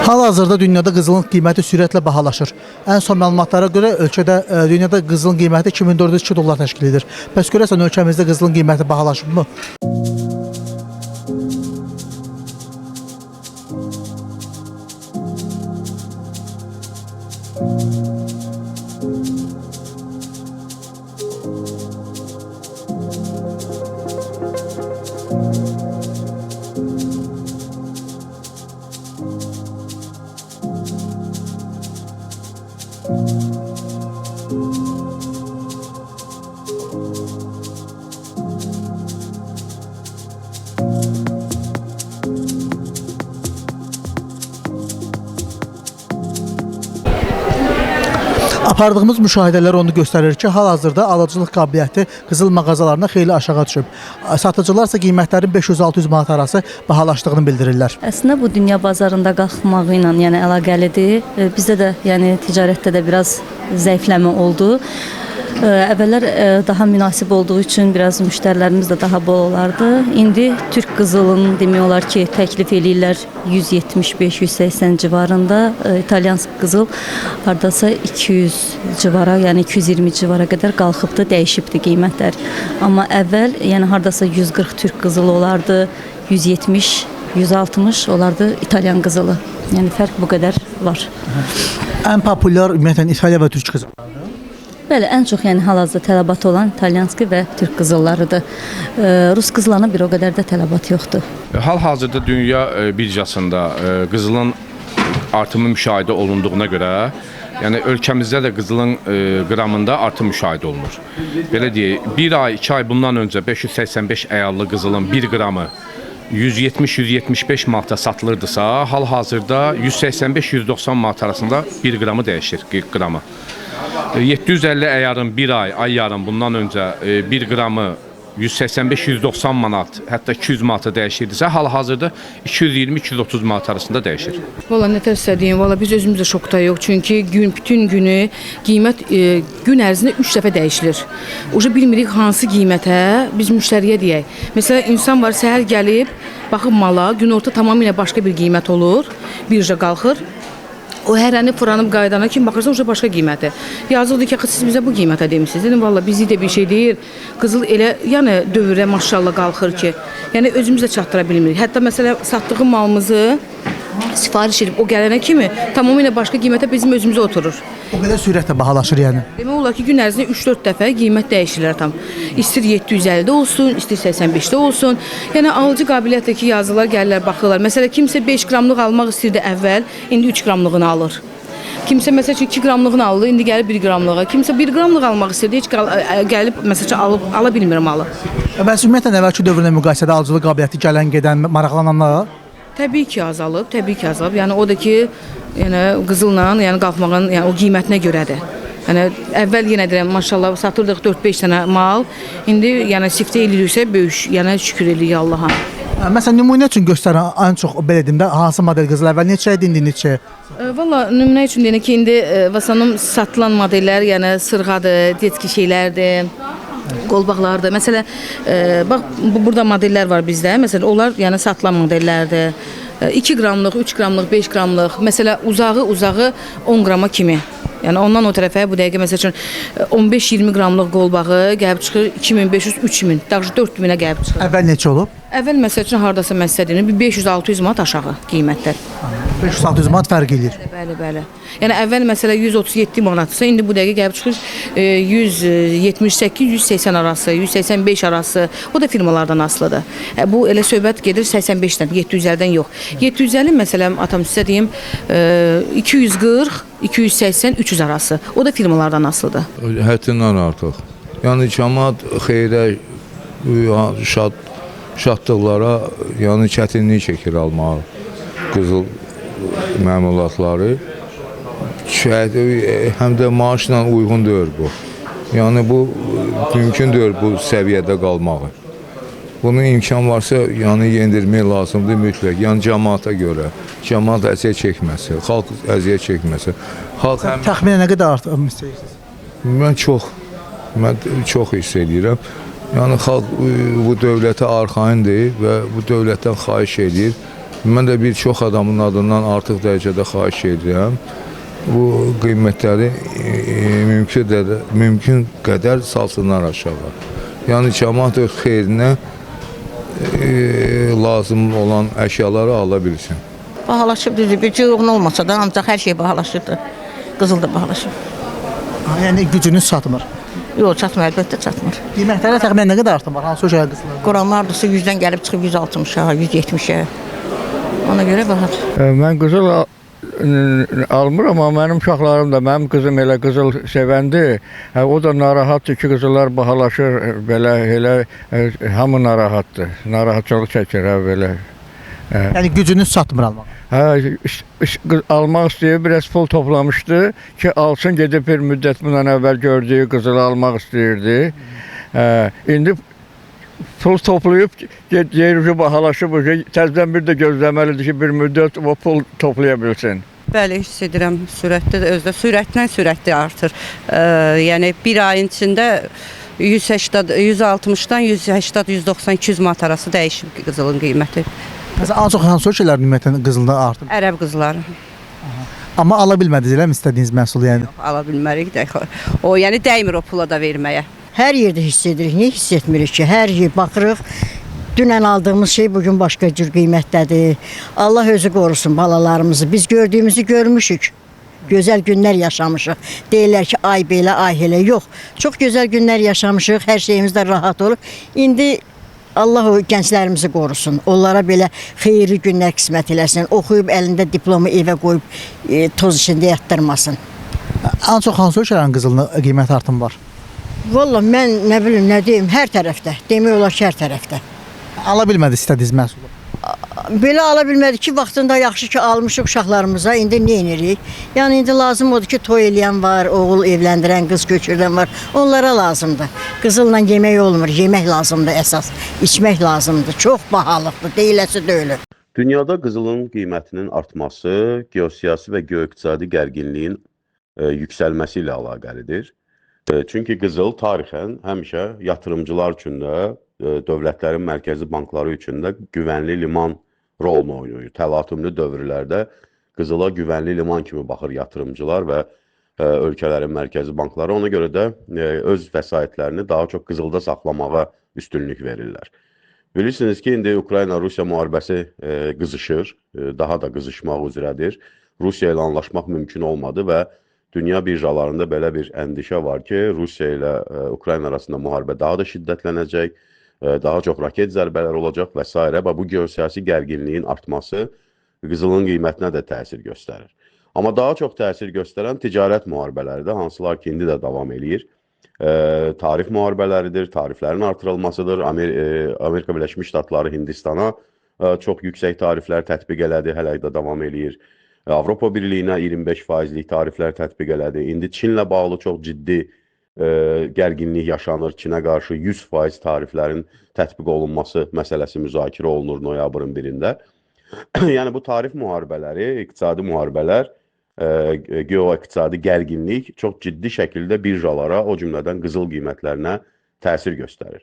Hal-hazırda dünyada qızılın qiyməti sürətlə bahalaşır. Ən son məlumatlara görə ölkədə dünyada qızılın qiyməti 2402 dollar təşkil edir. Bəs görəsən ölkəmizdə qızılın qiyməti bahalaşıbmı? Apardığımız müşahidələr onu göstərir ki, hal-hazırda alıcılıq qabiliyyəti qızıl mağazalarına xeyli aşağı düşüb. Satıcılar isə qiymətlərin 500-600 manat arası bahalaşdığını bildirirlər. Əslində bu dünya bazarında qalxmağı ilə yəni əlaqəlidir. Bizdə də yəni ticarətdə də biraz zəifləmə oldu. Əvvəllər daha münasib olduğu üçün biraz müştərilərimiz də daha bol olardı. İndi Türk qızılın demək olar ki, təklif eləyirlər 175-180 civarında. İtalyansk qızıl hardasa 200 civara, yəni 220 civara qədər qalxıbdı, dəyişibdi qiymətlər. Amma əvvəl yəni hardasa 140 Türk qızılı olardı, 170, 160 olardı İtalyan qızılı. Yəni fərq bu qədər var. Ən populyar ümumiyyətlə İtaliya və Türk qızılı. Bəli, ən çox yəni hal-hazırda tələbat olan İtalyanski və Türk qızıllarıdır. Rus qızıllarına bir o qədər də tələbat yoxdur. Hal-hazırda dünya birjasında qızılın artımı müşahidə olunduğuna görə, yəni ölkəmizdə də qızılın qramında artım müşahidə olunur. Belə deyək, bir ay, 2 ay bundan öncə 585 əyallı qızılın 1 qramı 170-175 manata satılırdısa, hal-hazırda 185-190 manat arasında 1 qramı dəyişir, qramı. 750 əyarın bir ay yarım bundan öncə 1 qramı 185-190 manat, hətta 200 manata dəyişirdisə, hal-hazırda 220-230 manat arasında dəyişir. Valla nə təsəvvür edeyim, valla biz özümüz də şokda yox. Çünki bütün günü qiymət gün ərzində 3 dəfə dəyişilir. Oca bilmirik hansı qiymətə biz müştəriyə deyək. Məsələn, insan var, səhər gəlib, baxıb mala, gün orta tamamilə başqa bir qiymət olur, birja qalxır. O hərəni fıranıb qaydana kimi baxırsan, o başqa qiyməti. Yazıqdır ki, siz bizə bu qiymətə demişsiniz. Dedim, valla bizi də bir şey deyir. Qızıl elə, yəni dövrə maşallah qalxır ki, yəni özümüz də çatdıra bilmirik. Hətta məsələ satdığım malımızı sifariş edib o gələnə kimi tamamilə başqa qiymətə bizim özümüzə oturur. O qədər sürətlə bahalaşır yəni. Demək olar ki, gün ərzində 3-4 dəfə qiymət dəyişirlər tam. İstir 750-də olsun, istir 85-də olsun. Yəni alıcı qabiliyyətlə ki, yazılar gəlirlər, baxırlar. Məsələn, kimsə 5 qramlıq almaq istirdi əvvəl, indi 3 qramlığını alır. Kimsə məsəl üçün 2 qramlığını aldı, indi gəlir 1 qramlığa. Kimsə 1 qramlıq almaq istirdi, heç gəlib məsəl üçün ala bilmir malı. Bəs ümumiyyətlə əvvəlki dövrlə müqayisədə alıcılıq qabiliyyəti gələn, gedən, maraqlananlar? Təbii ki, azalıb, təbii ki, azalıb. Yəni o da ki, yəni qızılla, yəni qalxmağın, yəni o qiymətinə görədir. Yəni əvvəl yenə deyirəm, maşallah satırdıq 4-5 dənə mal. İndi yəni siftə eləyirsə böyük, yəni şükür eləyirik Allaha. Məsələn, nümunə üçün göstərən ən çox belə deyim də hansı model qızıl əvvəl neçə idi, indi neçə? Valla nümunə üçün deyək ki, indi vasanım satılan modellər, yəni sırğadır, detki şeylərdir. Qolbaqlardır. Məsələn, bax burada modellər var bizdə. Məsələn, onlar yəni satılan modellərdir. 2 qramlıq, 3 qramlıq, 5 qramlıq. Məsələn, uzağı 10 qrama kimi. Yəni ondan o tərəfə bu dəqiqə məsəl üçün 15-20 qramlıq qolbağı gəlib çıxır 2500-3000, daha 4000-ə gəlib çıxır. Əvvəl neçə olub? Əvvəl məsəl üçün hardasa məsələn 500-600 manat aşağı qiymətlər. 500-600 manat fərq eləyir. Bəli. Yəni əvvəl məsələ 137 manatsa, indi bu dəqiqə gəlib çıxır 178-180 arası, 185 arası. O da firmalardan asılıdır. Bu elə söhbət gedir 85-dən, 750-dən yox. 750 məsələn atam sizə deyim 240, 280, 300 arası. O da firmalardan asılıdır. Həddindən artıq. Yəni cəmaət xeyrə şadlıqlara, yəni çətinlik çəkir almağı qızıl məmulatları. Həm də maaşla uyğun deyil bu. Yəni bu mümkün deyil bu səviyyədə qalmağı. Bunun imkan varsa, yəni yendirmək lazımdır mütləq. Yəni cəmaata görə, cəmaat əziyyət çəkməsi, xalq əziyyət çəkməsi. Təxminən nə qədər artıq istəyirsiniz? Mən çox hiss edirəm. Yəni xalq bu dövlətə arxayındır və bu dövlətdən xahiş edir. Mən də bir çox adamın adından artıq dərəcədə xahiş edirəm. Bu qiymətləri mümkün qədər salsınlar aşağı. Yəni cəmaət öz xeyrinə lazım olan əşyaları ala bilsin. Bahalaşıb düzdür, bir cığın olmasa da ancaq hər şey bahalaşırdı. Qızıl da bahalaşıb. Yəni gücünüz çatmır. Yox, çatmır, əlbəttə çatmır. Qiymətlərə təxminən nə qədər artım var? Hansı ölkəyə qızılın? Quranlardısı 100-dən gəlib çıxıb 160-a, 170-ə. Ona görə bahadır. Mən qızıl almıram, amma mənim uşaqlarım da, mənim qızım elə qızıl sevəndi. O da narahatdır ki, qızıllar bahalaşır, belə elə hamı narahatdır. Narahatçılıq çəkir belə. Yəni gücünüz çatmır almağa. Almaq istəyir, biraz pul toplamışdı ki, alsın, gedib bir müddət bundan əvvəl gördüyü qızılı almaq istəyirdi. İndi pul toplayıb, yeri bahalaşıb, təzdən bir də gözləməlidir ki, bir müddət o pul toplaya bilsin. Bəli, hiss edirəm, sürətdə də özdə sürətli artır. Yəni bir ayın içində 160-dan 180, 190, 200 manat arası dəyişib qızılın qiyməti. Məsələn, ancaq hansı ölkələrin ümumiyyətlə qızılda artım? Ərəb qızları. Amma ala bilmədiniz elə mi istədiyiniz məhsulu yəni? Ala bilmərik də. O, yəni dəymir o pula da verməyə. Hər yerdə hiss edirik. Niyə hiss etmirik ki? Hər yer baxırıq. Dünən aldığımız şey bugün başqa cür qiymətdədir. Allah özü qorusun balalarımızı. Biz gördüyümüzü görmüşük. Gözəl günlər yaşamışıq. Deyirlər ki, ay belə, ay elə. Yox. Çox gözəl günlər yaşamışıq. Hər şeyimiz də rahat olur. İndi Allah o gənclərimizi qorusun. Onlara belə xeyirli günlər qismət eləsin. Oxuyub əlində diplomu evə qoyub toz içində yatdırmasın. Ən çox hansı ölkələrin qızılına qiymət artımı var? Vallahi mən nə bilim, nə deyim, hər tərəfdə. Demək olar ki, hər tərəfdə. Ala bilmədiniz istədiyiniz məhsulu. Belə ala bilmədik ki, vaxtında yaxşı ki almışıq uşaqlarımıza, indi nə edirik? Yəni indi lazım odur ki, toy eləyən var, oğul evləndirən, qız köçürdən var. Onlara lazımdır. Qızılla yemək olmur, yemək lazımdır əsas. İçmək lazımdır. Çox bahalıqdır, deyiləsi deyil. Dünyada qızılın qiymətinin artması geosiyasi və geoiqtisadi gərginliyin yüksəlməsi ilə əlaqəlidir. Çünki qızıl tarixən həmişə yatırımcılar üçün də, dövlətlərin mərkəzi bankları üçün də güvənli liman rolunu oynayır. Təlatümlü dövrlərdə qızıla güvənli liman kimi baxır yatırımcılar və ölkələrin mərkəzi bankları. Ona görə də öz vəsaitlərini daha çox qızılda saxlamağa üstünlük verirlər. Bilirsiniz ki, indi Ukrayna-Rusiya müharibəsi qızışır, daha da qızışmaq üzrədir. Rusiya ilə anlaşmaq mümkün olmadı və dünya birjalarında belə bir əndişə var ki, Rusiya ilə Ukrayna arasında müharibə daha da şiddətlənəcək, daha çox raket zərbələr olacaq və s. Və bu geosiyasi gərginliyin artması qızılın qiymətinə də təsir göstərir. Amma daha çox təsir göstərən ticarət müharibələridir, hansılar ki, indi də davam eləyir. Tarif müharibələridir, tariflərin artırılmasıdır. Amerika Birləşmiş Ştatları Hindistana çox yüksək tariflər tətbiq elədi, hələ də davam eləyir. Avropa Birliyinə 25%lik tariflər tətbiq elədi. İndi Çinlə bağlı çox ciddi gərginlik yaşanır. Çinə qarşı 100% tariflərin tətbiq olunması məsələsi müzakirə olunur noyabrın 1-də. Yəni bu tarif müharibələri, iqtisadi müharibələr, geoiqtisadi gərginlik çox ciddi şəkildə birjalara, o cümlədən qızıl qiymətlərinə təsir göstərir.